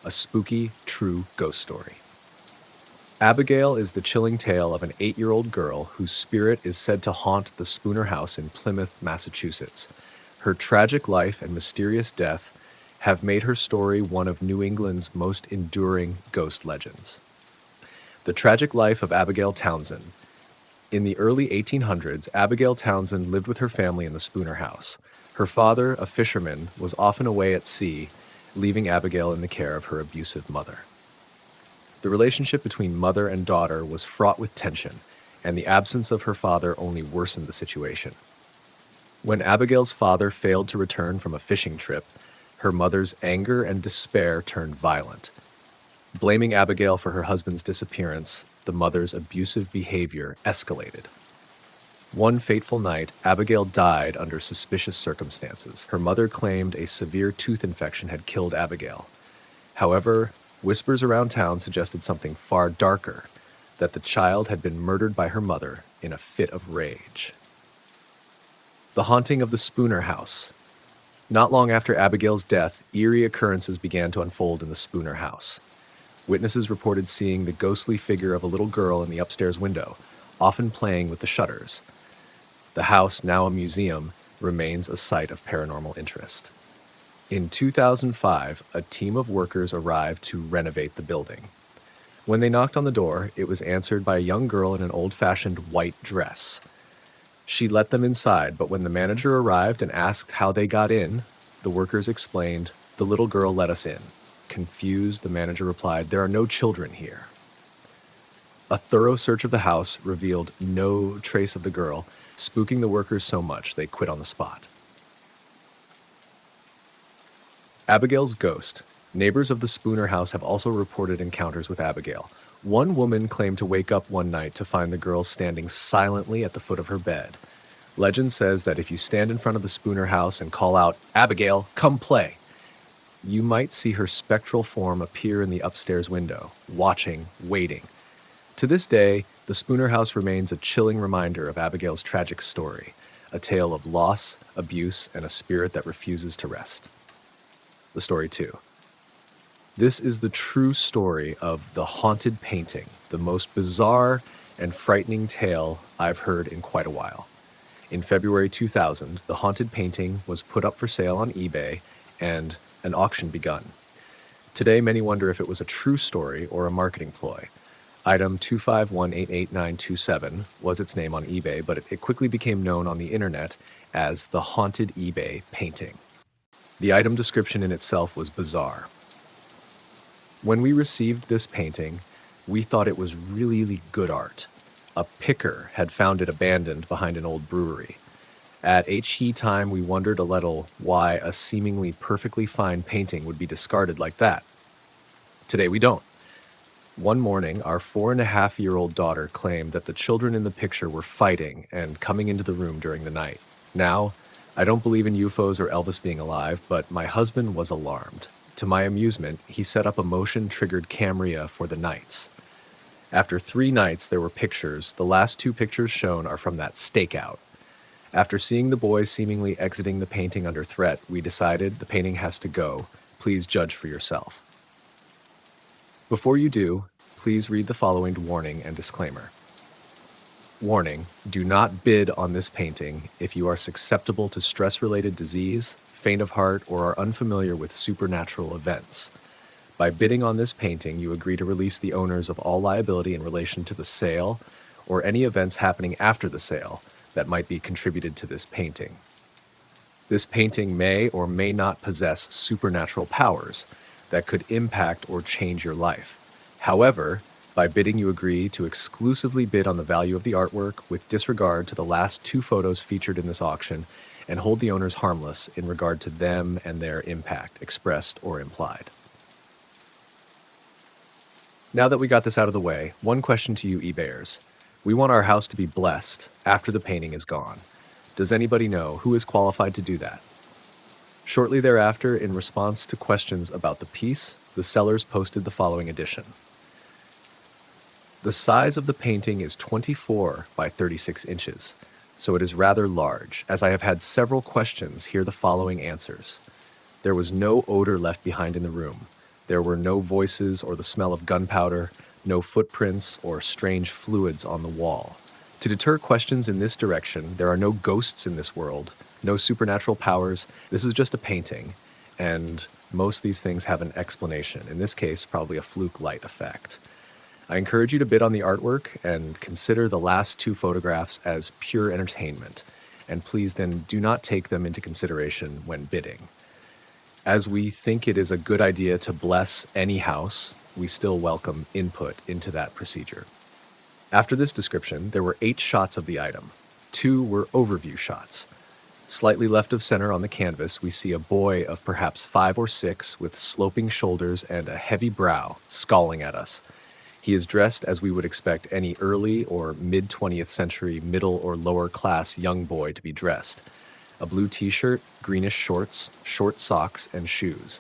a spooky, true ghost story. Abigail is the chilling tale of an 8-year-old girl whose spirit is said to haunt the Spooner House in Plymouth, Massachusetts. Her tragic life and mysterious death have made her story one of New England's most enduring ghost legends. The tragic life of Abigail Townsend. In the early 1800s, Abigail Townsend lived with her family in the Spooner House. Her father, a fisherman, was often away at sea, leaving Abigail in the care of her abusive mother. The relationship between mother and daughter was fraught with tension, and the absence of her father only worsened the situation. When Abigail's father failed to return from a fishing trip, her mother's anger and despair turned violent. Blaming Abigail for her husband's disappearance, the mother's abusive behavior escalated. One fateful night, Abigail died under suspicious circumstances. Her mother claimed a severe tooth infection had killed Abigail. However, whispers around town suggested something far darker, that the child had been murdered by her mother in a fit of rage. The haunting of the Spooner House. Not long after Abigail's death, eerie occurrences began to unfold in the Spooner House. Witnesses reported seeing the ghostly figure of a little girl in the upstairs window, often playing with the shutters. The house, now a museum, remains a site of paranormal interest. In 2005, a team of workers arrived to renovate the building. When they knocked on the door, it was answered by a young girl in an old-fashioned white dress. She let them inside, but when the manager arrived and asked how they got in, the workers explained, "The little girl let us in." Confused, the manager replied, "There are no children here." A thorough search of the house revealed no trace of the girl, spooking the workers so much they quit on the spot. Abigail's ghost. Neighbors of the Spooner House have also reported encounters with Abigail. One woman claimed to wake up one night to find the girl standing silently at the foot of her bed. Legend says that if you stand in front of the Spooner House and call out, "Abigail, come play," you might see her spectral form appear in the upstairs window, watching, waiting. To this day, the Spooner House remains a chilling reminder of Abigail's tragic story, a tale of loss, abuse, and a spirit that refuses to rest. The story 2. This is the true story of the haunted painting, the most bizarre and frightening tale I've heard in quite a while. In February 2000, the haunted painting was put up for sale on eBay and an auction begun. Today, many wonder if it was a true story or a marketing ploy. Item 251888927 was its name on eBay, but it quickly became known on the internet as the Haunted eBay Painting. The item description in itself was bizarre. When we received this painting, we thought it was really good art. A picker had found it abandoned behind an old brewery. At HE time, we wondered a little why a seemingly perfectly fine painting would be discarded like that. Today we don't. One morning, our 4.5-year-old daughter claimed that the children in the picture were fighting and coming into the room during the night. Now, I don't believe in UFOs or Elvis being alive, but my husband was alarmed. To my amusement, he set up a motion-triggered camera for the nights. After 3 nights, there were pictures. The last 2 pictures shown are from that stakeout. After seeing the boys seemingly exiting the painting under threat, we decided the painting has to go. Please judge for yourself. Before you do, please read the following warning and disclaimer. Warning: do not bid on this painting if you are susceptible to stress-related disease, faint of heart, or are unfamiliar with supernatural events. By bidding on this painting, you agree to release the owners of all liability in relation to the sale or any events happening after the sale that might be contributed to this painting. This painting may or may not possess supernatural powers that could impact or change your life. However, by bidding you agree to exclusively bid on the value of the artwork with disregard to the last 2 photos featured in this auction and hold the owners harmless in regard to them and their impact, expressed or implied. Now that we got this out of the way, one question to you eBayers. We want our house to be blessed after the painting is gone. Does anybody know who is qualified to do that? Shortly thereafter, in response to questions about the piece, the sellers posted the following addition. The size of the painting is 24 by 36 inches, so it is rather large. As I have had several questions, hear the following answers. There was no odor left behind in the room. There were no voices or the smell of gunpowder, no footprints or strange fluids on the wall. To deter questions in this direction, there are no ghosts in this world, no supernatural powers. This is just a painting, and most of these things have an explanation. In this case, probably a fluke light effect. I encourage you to bid on the artwork and consider the last two photographs as pure entertainment, and please then do not take them into consideration when bidding. As we think it is a good idea to bless any house, we still welcome input into that procedure. After this description, there were 8 shots of the item. 2 were overview shots. Slightly left of center on the canvas, we see a boy of perhaps 5 or 6 with sloping shoulders and a heavy brow scowling at us. He is dressed as we would expect any early or mid-20th century middle or lower class young boy to be dressed. A blue t-shirt, greenish shorts, short socks, and shoes.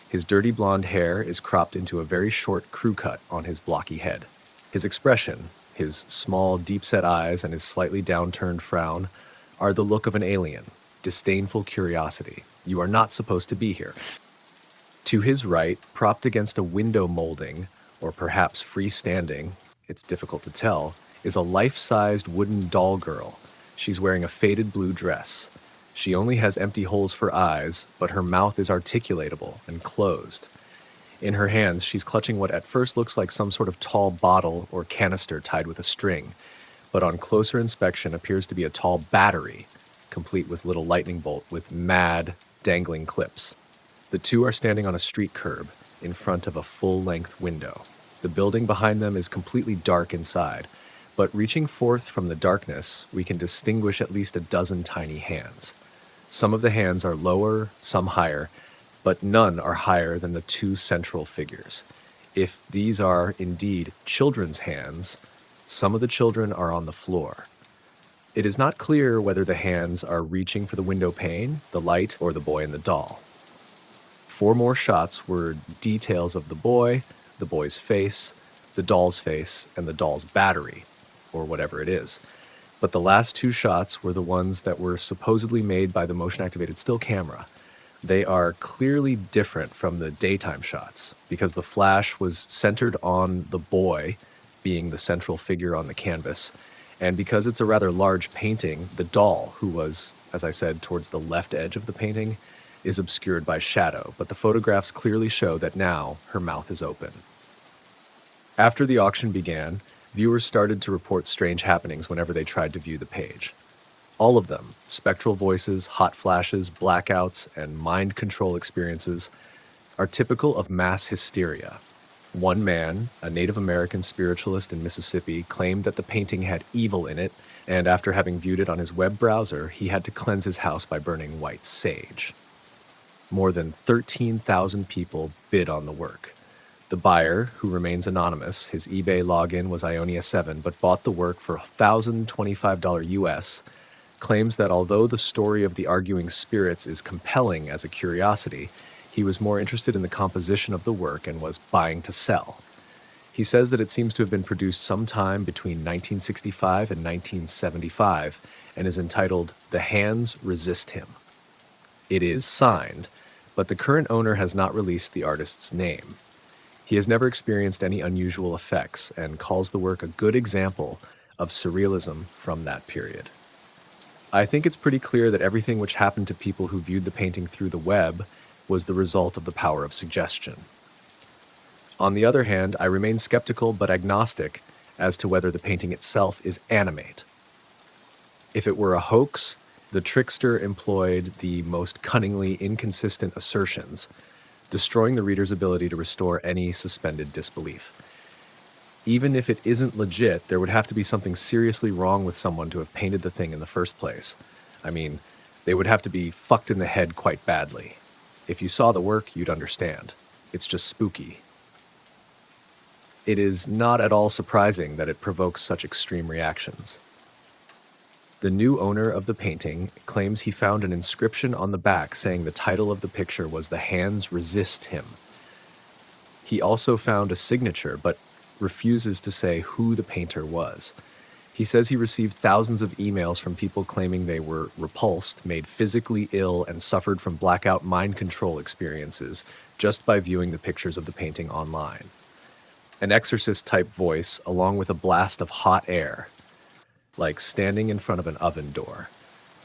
His dirty blonde hair is cropped into a very short crew cut on his blocky head. His expression, his small, deep-set eyes and his slightly downturned frown, are the look of an alien, disdainful curiosity. You are not supposed to be here. To his right, propped against a window molding, or perhaps freestanding, it's difficult to tell, is a life-sized wooden doll girl. She's wearing a faded blue dress. She only has empty holes for eyes, but her mouth is articulatable and closed. In her hands, she's clutching what at first looks like some sort of tall bottle or canister tied with a string, but on closer inspection appears to be a tall battery, complete with little lightning bolt with mad, dangling clips. The two are standing on a street curb in front of a full-length window. The building behind them is completely dark inside, but reaching forth from the darkness, we can distinguish at least a dozen tiny hands. Some of the hands are lower, some higher, but none are higher than the 2 central figures. If these are indeed children's hands, some of the children are on the floor. It is not clear whether the hands are reaching for the window pane, the light, or the boy and the doll. 4 more shots were details of the boy's face, the doll's face, and the doll's battery, or whatever it is. But the last 2 shots were the ones that were supposedly made by the motion-activated still camera. They are clearly different from the daytime shots because the flash was centered on the boy being the central figure on the canvas, and because it's a rather large painting, the doll, who was, as I said, towards the left edge of the painting, is obscured by shadow, but the photographs clearly show that now her mouth is open. After the auction began, viewers started to report strange happenings whenever they tried to view the page. All of them, spectral voices, hot flashes, blackouts, and mind control experiences, are typical of mass hysteria. One man, a Native American spiritualist in Mississippi, claimed that the painting had evil in it, and after having viewed it on his web browser, he had to cleanse his house by burning white sage. More than 13,000 people bid on the work. The buyer, who remains anonymous, his eBay login was Ionia7, but bought the work for $1,025 US, claims that although the story of the arguing spirits is compelling as a curiosity, he was more interested in the composition of the work and was buying to sell. He says that it seems to have been produced sometime between 1965 and 1975 and is entitled "The Hands Resist Him." It is signed, but the current owner has not released the artist's name. He has never experienced any unusual effects and calls the work a good example of surrealism from that period. I think it's pretty clear that everything which happened to people who viewed the painting through the web was the result of the power of suggestion. On the other hand, I remain skeptical but agnostic as to whether the painting itself is animate. If it were a hoax, the trickster employed the most cunningly inconsistent assertions, destroying the reader's ability to restore any suspended disbelief. Even if it isn't legit, there would have to be something seriously wrong with someone to have painted the thing in the first place. I mean, they would have to be fucked in the head quite badly. If you saw the work, you'd understand. It's just spooky. It is not at all surprising that it provokes such extreme reactions. The new owner of the painting claims he found an inscription on the back saying the title of the picture was "The Hands Resist Him." He also found a signature, but refuses to say who the painter was. He says he received thousands of emails from people claiming they were repulsed, made physically ill, and suffered from blackout mind control experiences just by viewing the pictures of the painting online. An exorcist-type voice, along with a blast of hot air, like standing in front of an oven door.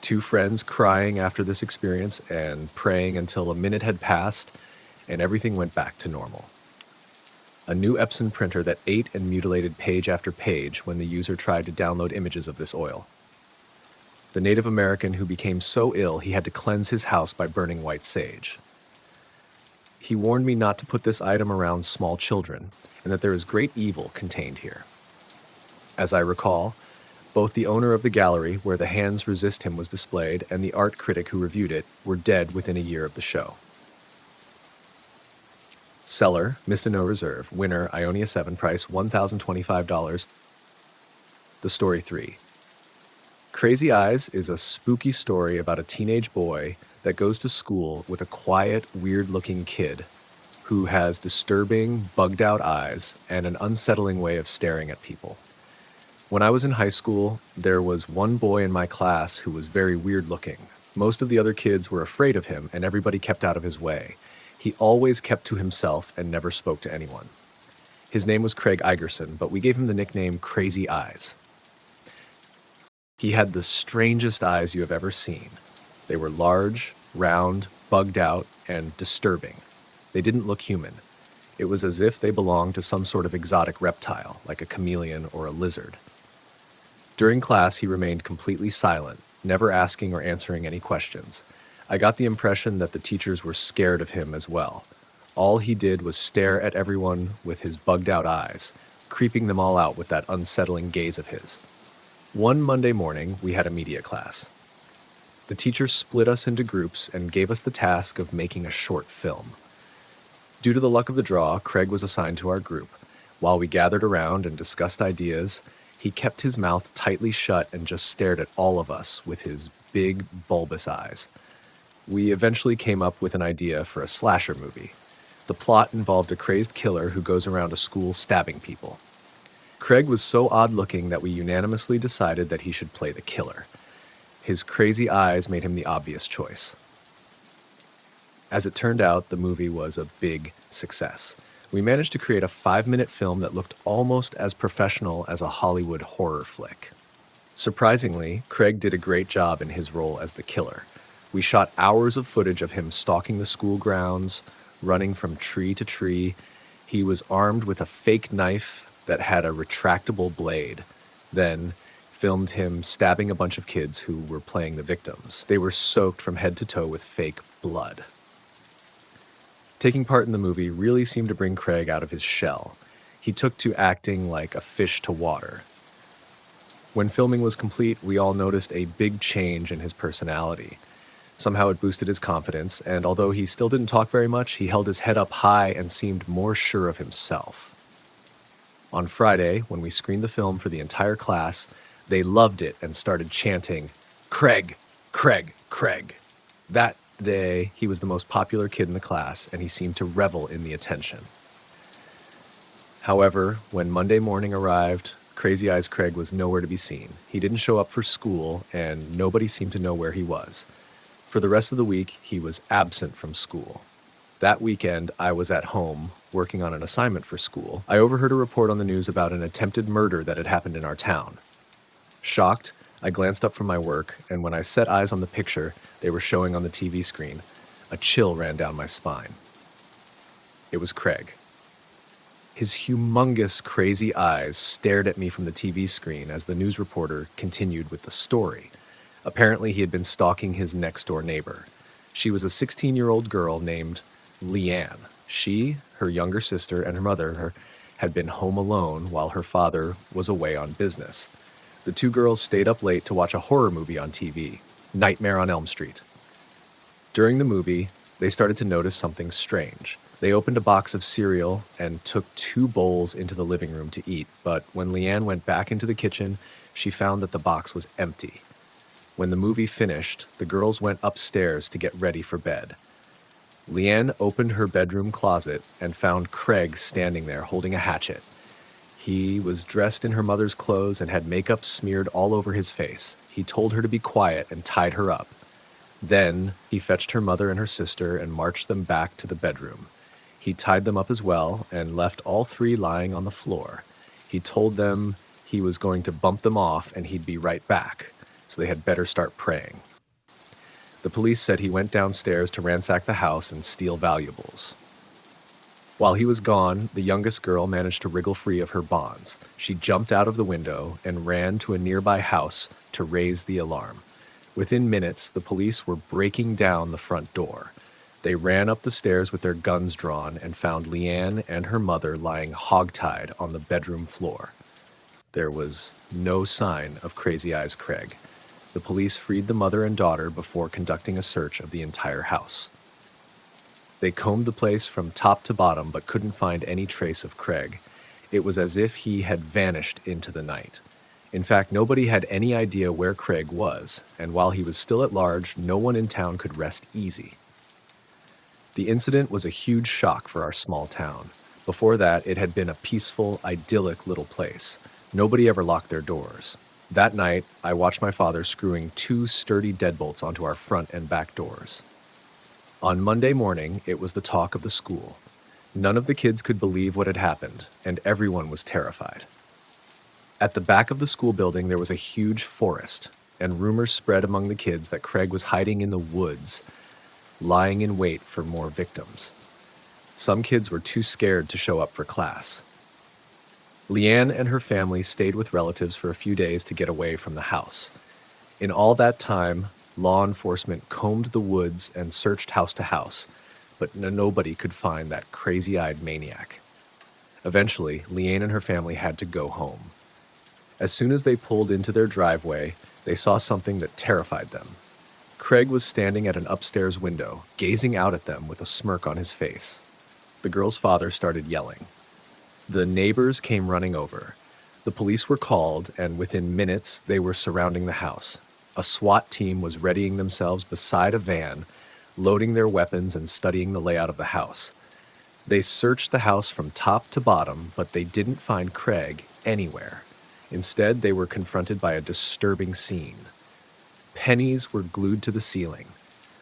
Two friends crying after this experience and praying until a minute had passed and everything went back to normal. A new Epson printer that ate and mutilated page after page when the user tried to download images of this oil. The Native American who became so ill he had to cleanse his house by burning white sage. He warned me not to put this item around small children and that there is great evil contained here. As I recall, both the owner of the gallery where the Hands Resist Him was displayed and the art critic who reviewed it were dead within a year of the show. Seller, Mr. No Reserve. Winner, Ionia 7, price $1,025. The Story 3. Crazy Eyes is a spooky story about a teenage boy that goes to school with a quiet, weird-looking kid who has disturbing, bugged-out eyes and an unsettling way of staring at people. When I was in high school, there was one boy in my class who was very weird-looking. Most of the other kids were afraid of him, and everybody kept out of his way. He always kept to himself and never spoke to anyone. His name was Craig Igerson, but we gave him the nickname Crazy Eyes. He had the strangest eyes you have ever seen. They were large, round, bugged out, and disturbing. They didn't look human. It was as if they belonged to some sort of exotic reptile, like a chameleon or a lizard. During class, he remained completely silent, never asking or answering any questions. I got the impression that the teachers were scared of him as well. All he did was stare at everyone with his bugged-out eyes, creeping them all out with that unsettling gaze of his. One Monday morning, we had a media class. The teacher split us into groups and gave us the task of making a short film. Due to the luck of the draw, Craig was assigned to our group. While we gathered around and discussed ideas, he kept his mouth tightly shut and just stared at all of us with his big, bulbous eyes. We eventually came up with an idea for a slasher movie. The plot involved a crazed killer who goes around a school stabbing people. Craig was so odd-looking that we unanimously decided that he should play the killer. His crazy eyes made him the obvious choice. As it turned out, the movie was a big success. We managed to create a 5-minute film that looked almost as professional as a Hollywood horror flick. Surprisingly, Craig did a great job in his role as the killer. We shot hours of footage of him stalking the school grounds, running from tree to tree. He was armed with a fake knife that had a retractable blade. Then filmed him stabbing a bunch of kids who were playing the victims. They were soaked from head to toe with fake blood. Taking part in the movie really seemed to bring Craig out of his shell. He took to acting like a fish to water. When filming was complete, we all noticed a big change in his personality. Somehow it boosted his confidence, and although he still didn't talk very much, he held his head up high and seemed more sure of himself. On Friday, when we screened the film for the entire class, they loved it and started chanting, "Craig, Craig, Craig." That day, he was the most popular kid in the class, and he seemed to revel in the attention. However, when Monday morning arrived, Crazy Eyes Craig was nowhere to be seen. He didn't show up for school, and nobody seemed to know where he was. For the rest of the week, he was absent from school. That weekend, I was at home, working on an assignment for school. I overheard a report on the news about an attempted murder that had happened in our town. Shocked, I glanced up from my work, and when I set eyes on the picture they were showing on the TV screen, a chill ran down my spine. It was Craig. His humongous, crazy eyes stared at me from the TV screen as the news reporter continued with the story. Apparently, he had been stalking his next-door neighbor. She was a 16-year-old girl named Leanne. She, her younger sister, and her mother had been home alone while her father was away on business. The two girls stayed up late to watch a horror movie on TV, Nightmare on Elm Street. During the movie, they started to notice something strange. They opened a box of cereal and took 2 bowls into the living room to eat, but when Leanne went back into the kitchen, she found that the box was empty. When the movie finished, the girls went upstairs to get ready for bed. Leanne opened her bedroom closet and found Craig standing there holding a hatchet. He was dressed in her mother's clothes and had makeup smeared all over his face. He told her to be quiet and tied her up. Then he fetched her mother and her sister and marched them back to the bedroom. He tied them up as well and left all three lying on the floor. He told them he was going to bump them off and he'd be right back, so they had better start praying. The police said he went downstairs to ransack the house and steal valuables. While he was gone, the youngest girl managed to wriggle free of her bonds. She jumped out of the window and ran to a nearby house to raise the alarm. Within minutes, the police were breaking down the front door. They ran up the stairs with their guns drawn and found Leanne and her mother lying hogtied on the bedroom floor. There was no sign of Crazy Eyes Craig. The police freed the mother and daughter before conducting a search of the entire house. They combed the place from top to bottom but couldn't find any trace of Craig. It was as if he had vanished into the night. In fact, nobody had any idea where Craig was, and while he was still at large, no one in town could rest easy. The incident was a huge shock for our small town. Before that, it had been a peaceful, idyllic little place. Nobody ever locked their doors. That night, I watched my father screwing 2 sturdy deadbolts onto our front and back doors. On Monday morning, it was the talk of the school. None of the kids could believe what had happened, and everyone was terrified. At the back of the school building, there was a huge forest, and rumors spread among the kids that Craig was hiding in the woods, lying in wait for more victims. Some kids were too scared to show up for class. Leanne and her family stayed with relatives for a few days to get away from the house. In all that time, law enforcement combed the woods and searched house to house, but nobody could find that crazy-eyed maniac. Eventually, Leanne and her family had to go home. As soon as they pulled into their driveway, they saw something that terrified them. Craig was standing at an upstairs window, gazing out at them with a smirk on his face. The girl's father started yelling. The neighbors came running over. The police were called, and within minutes, they were surrounding the house. A SWAT team was readying themselves beside a van, loading their weapons and studying the layout of the house. They searched the house from top to bottom, but they didn't find Craig anywhere. Instead, they were confronted by a disturbing scene. Pennies were glued to the ceiling.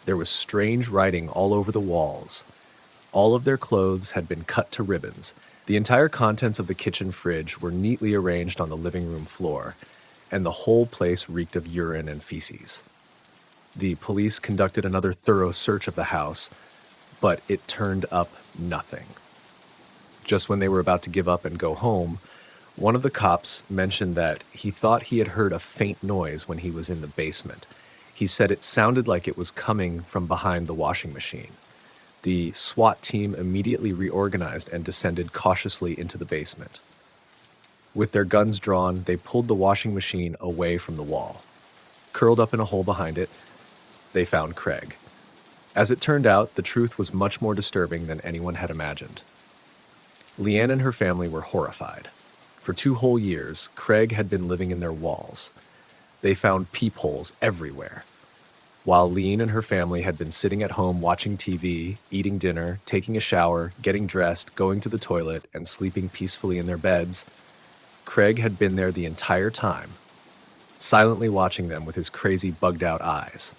There was strange writing all over the walls. All of their clothes had been cut to ribbons. The entire contents of the kitchen fridge were neatly arranged on the living room floor, and the whole place reeked of urine and feces. The police conducted another thorough search of the house, but it turned up nothing. Just when they were about to give up and go home, one of the cops mentioned that he thought he had heard a faint noise when he was in the basement. He said it sounded like it was coming from behind the washing machine. The SWAT team immediately reorganized and descended cautiously into the basement. With their guns drawn, they pulled the washing machine away from the wall. Curled up in a hole behind it, they found Craig. As it turned out, the truth was much more disturbing than anyone had imagined. Leanne and her family were horrified. For 2 whole years, Craig had been living in their walls. They found peepholes everywhere. While Leanne and her family had been sitting at home watching TV, eating dinner, taking a shower, getting dressed, going to the toilet, and sleeping peacefully in their beds, Craig had been there the entire time, silently watching them with his crazy bugged-out eyes.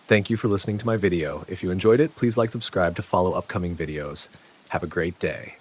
Thank you for listening to my video. If you enjoyed it, please like, subscribe to follow upcoming videos. Have a great day.